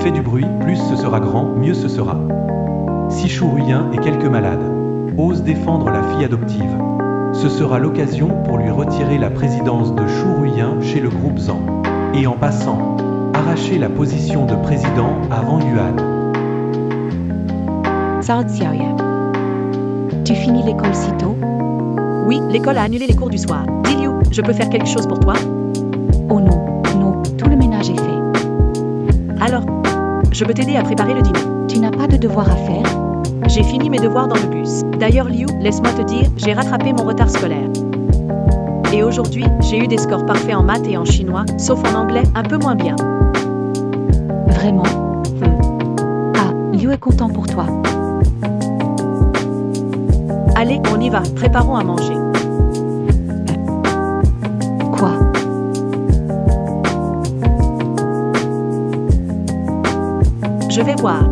fais du bruit, plus ce sera grand, mieux ce sera. Si Chouruyen et quelques malades osent défendre la fille adoptive, ce sera l'occasion pour lui retirer la présidence de Chouruyen chez le groupe ZAN. Et en passant, arracher la position de président à Ran Yuan. Sao Xiaoya. Tu finis l'école si tôt? Oui, l'école a annulé les cours du soir. Dis Liu, je peux faire quelque chose pour toi? Oh non, non, tout le ménage est fait. Alors, je peux t'aider à préparer le dîner. Tu n'as pas de devoir à faire? J'ai fini mes devoirs dans le bus. D'ailleurs Liu, laisse-moi te dire, j'ai rattrapé mon retard scolaire. Et aujourd'hui, j'ai eu des scores parfaits en maths et en chinois, sauf en anglais, un peu moins bien. Vraiment? Ah, Liu est content pour toi. Allez, on y va, préparons à manger. Quoi? Je vais voir.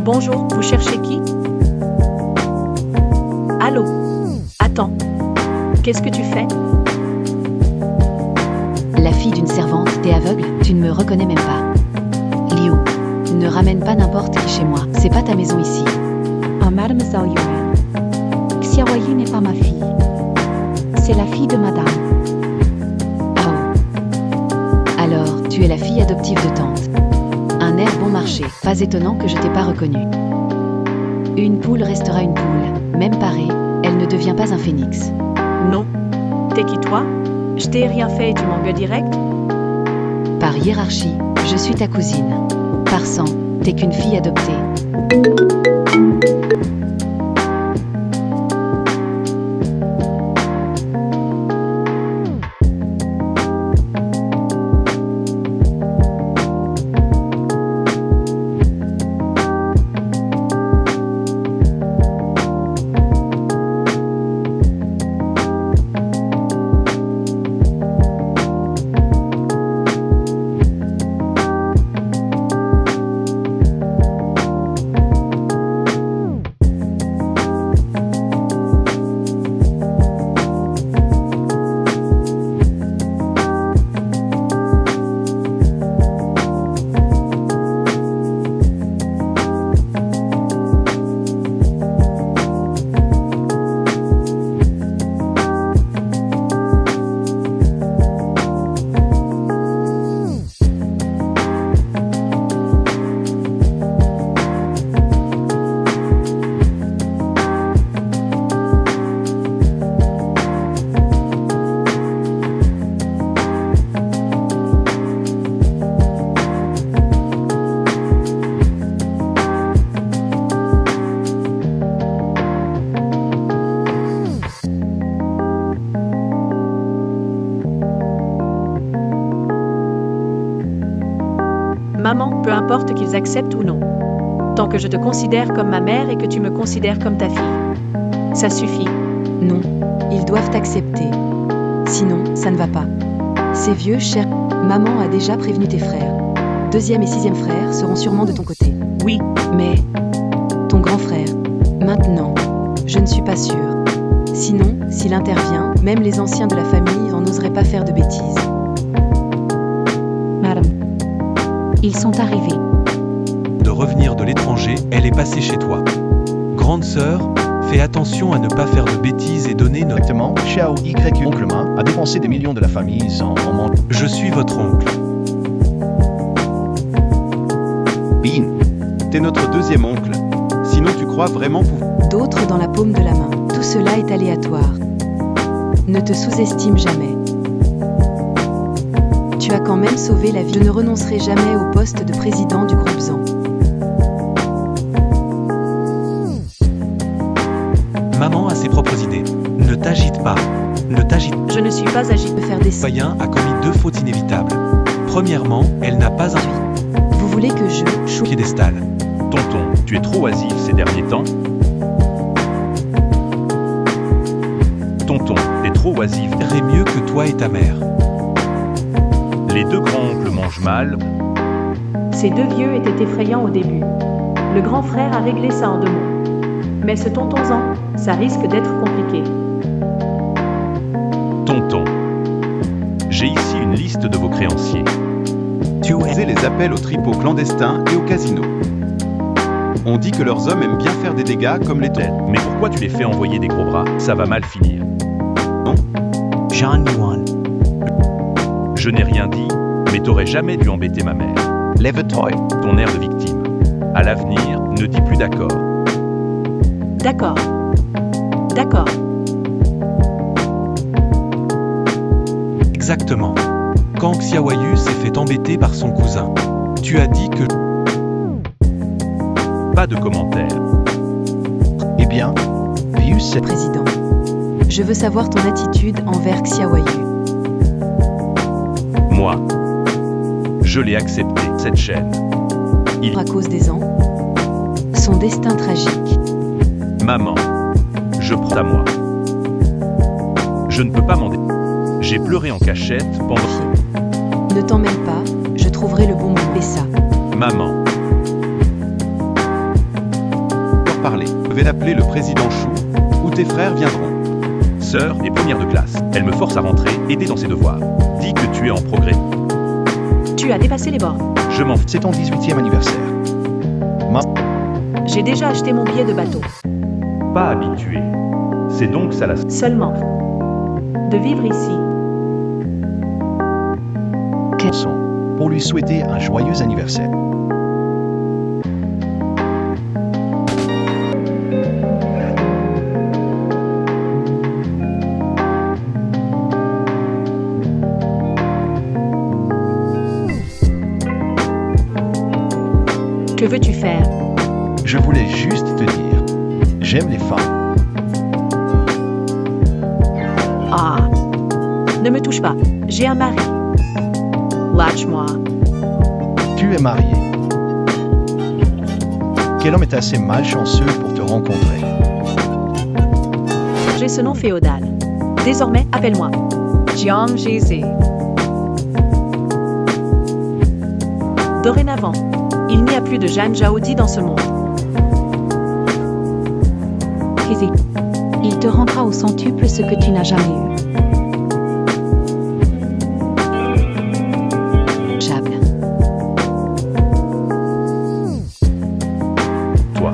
Bonjour, vous cherchez qui? Allô? Attends. Qu'est-ce que tu fais? La fille d'une servante, t'es aveugle? Tu ne me reconnais même pas. Liu, ne ramène pas n'importe qui chez moi, c'est pas ta maison ici. Ah, mademoiselle Yuan. Xiaoyi n'est pas ma fille. C'est la fille de madame. Oh. Alors, tu es la fille adoptive de tante. Un air bon marché, pas étonnant que je t'ai pas reconnue. Une poule restera une poule, même parée, elle ne devient pas un phénix. Non. T'es qui toi? Je t'ai rien fait et tu m'engueules direct? Par hiérarchie, je suis ta cousine. Par sang, t'es qu'une fille adoptée. Maman, peu importe qu'ils acceptent ou non. Tant que je te considère comme ma mère et que tu me considères comme ta fille. Ça suffit. Non, ils doivent t'accepter. Sinon, ça ne va pas. Ces vieux, cher... Maman a déjà prévenu tes frères. 2e et 6e frères seront sûrement de ton côté. Oui. Mais... ton grand frère... Maintenant, je ne suis pas sûre. Sinon, s'il intervient, même les anciens de la famille n'oseraient pas faire de bêtises. Madame, ils sont arrivés. De revenir de l'étranger, elle est passée chez toi. Grande sœur, fais attention à ne pas faire de bêtises et donner notre... Exactement, Xiao Y oncle Ma a dépensé des millions de la famille sans en... Je suis votre oncle. Bean, t'es notre 2e oncle. Sinon tu crois vraiment pouvoir... D'autres dans la paume de la main. Tout cela est aléatoire. Ne te sous-estime jamais. Tu as quand même sauvé la vie. Je ne renoncerai jamais au poste de président du groupe ZAN. Maman a ses propres idées. Ne t'agite pas. Ne t'agite pas. Je ne suis pas agitée de faire des... Citoyen a commis 2 fautes inévitables. Premièrement, elle n'a pas un... Vous voulez que je... piédestal. Tonton, tu es trop oisif ces derniers temps. Tonton, t'es trop oisif. Ferait mieux que toi et ta mère. Les 2 grands-oncles mangent mal. Ces 2 vieux étaient effrayants au début. Le grand frère a réglé ça en 2 mots. Mais ce tonton-en, ça risque d'être compliqué. Tonton, j'ai ici liste de vos créanciers. Tu osais les appels au tripot clandestin et au casino. On dit que leurs hommes aiment bien faire des dégâts comme les tons. Mais pourquoi tu les fais envoyer des gros bras? Ça va mal finir. Jean Yuan. Je n'ai rien dit, mais t'aurais jamais dû embêter ma mère. Lève-toi. Ton air de victime. À l'avenir, ne dis plus d'accord. D'accord. D'accord. Exactement. Quand Xiaoyu s'est fait embêter par son cousin, tu as dit que... Pas de commentaires. Eh bien, Vius, c'est Président, je veux savoir ton attitude envers Xiaoyu. Moi, je l'ai accepté, cette chaîne. À cause des ans, son destin tragique. Maman, je prends à moi. Je ne peux pas m'en défendre. J'ai pleuré en cachette pendant... Ne t'en mêle pas, je trouverai le bon moment. Et ça, Maman, Pour parler, je vais l'appeler le président Chou, ou tes frères viendront. sœur et première de classe. Elle me force à rentrer, aider dans ses devoirs. Dis que tu es en progrès. Tu as dépassé les bornes. Je m'en fous. c'est ton 18e anniversaire. J'ai déjà acheté mon billet de bateau. Pas habitué. C'est donc ça la... Seulement. De vivre ici. Pour lui souhaiter un joyeux anniversaire. Que veux-tu faire? Je voulais juste te dire, j'aime les femmes. Ah. Ne me touche pas. J'ai un mari. Lâche-moi. Tu es marié. Quel homme est assez malchanceux pour te rencontrer? J'ai ce nom féodal. Désormais, appelle-moi Jiang Jizi. Dorénavant, il n'y a plus de Jeanne Jaodi dans ce monde. Kézé, il te rendra au centuple ce que tu n'as jamais eu. Jable. Toi,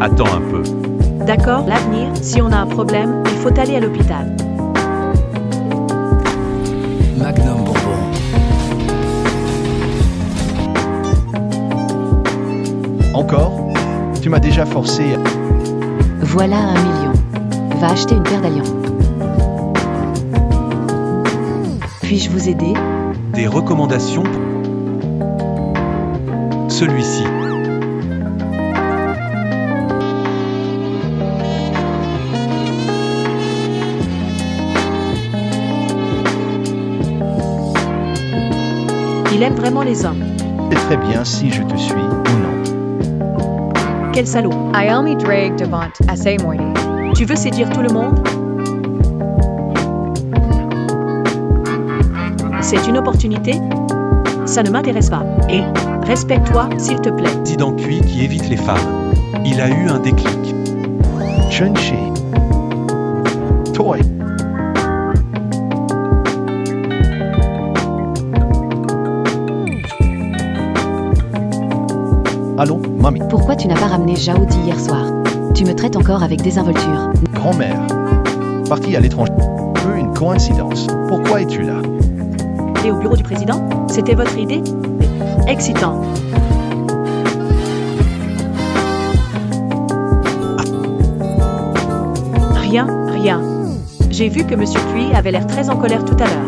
attends un peu. D'accord, l'avenir, si on a un problème, il faut aller à l'hôpital. Magnum Bourbon. Encore? Tu m'as déjà forcé à... Voilà 1 million. Va acheter une paire d'alliants. Puis-je vous aider? Des recommandations. Celui-ci. Il aime vraiment les hommes. C'est très bien si je te suis ou non. Quel salaud. Ailmi Drake Devant Assez Moiti. Tu veux séduire tout le monde? C'est une opportunité? Ça ne m'intéresse pas. Et respecte-toi, s'il te plaît. Président Cui qui évite les femmes. Il a eu un déclic. Chun-Chi. Toi. Allô, mamie. Pourquoi tu n'as pas ramené Jaodi hier soir? Tu me traites encore avec désinvolture. Grand-mère. Partie à l'étranger. Peu une coïncidence. Pourquoi es-tu là? Et au bureau du président? C'était votre idée? Excitant. Rien. J'ai vu que Monsieur Cui avait l'air très en colère tout à l'heure.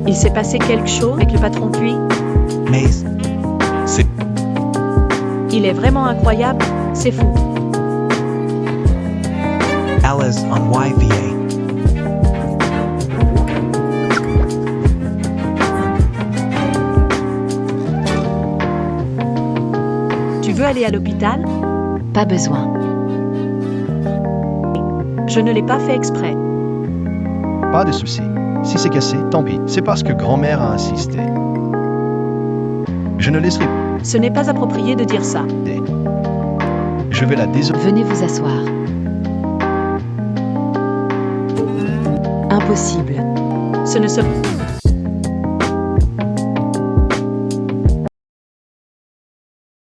Il s'est passé quelque chose avec le patron Cui? Mais C'est... Il est vraiment incroyable, c'est fou. Alice on YVA. Tu veux aller à l'hôpital? Pas besoin. Je ne l'ai pas fait exprès. Pas de souci. Si c'est cassé, tant pis. C'est parce que grand-mère a insisté. Je ne laisserai pas. Ce n'est pas approprié de dire ça. Je vais la désoler. Venez vous asseoir. Impossible. Ce ne se...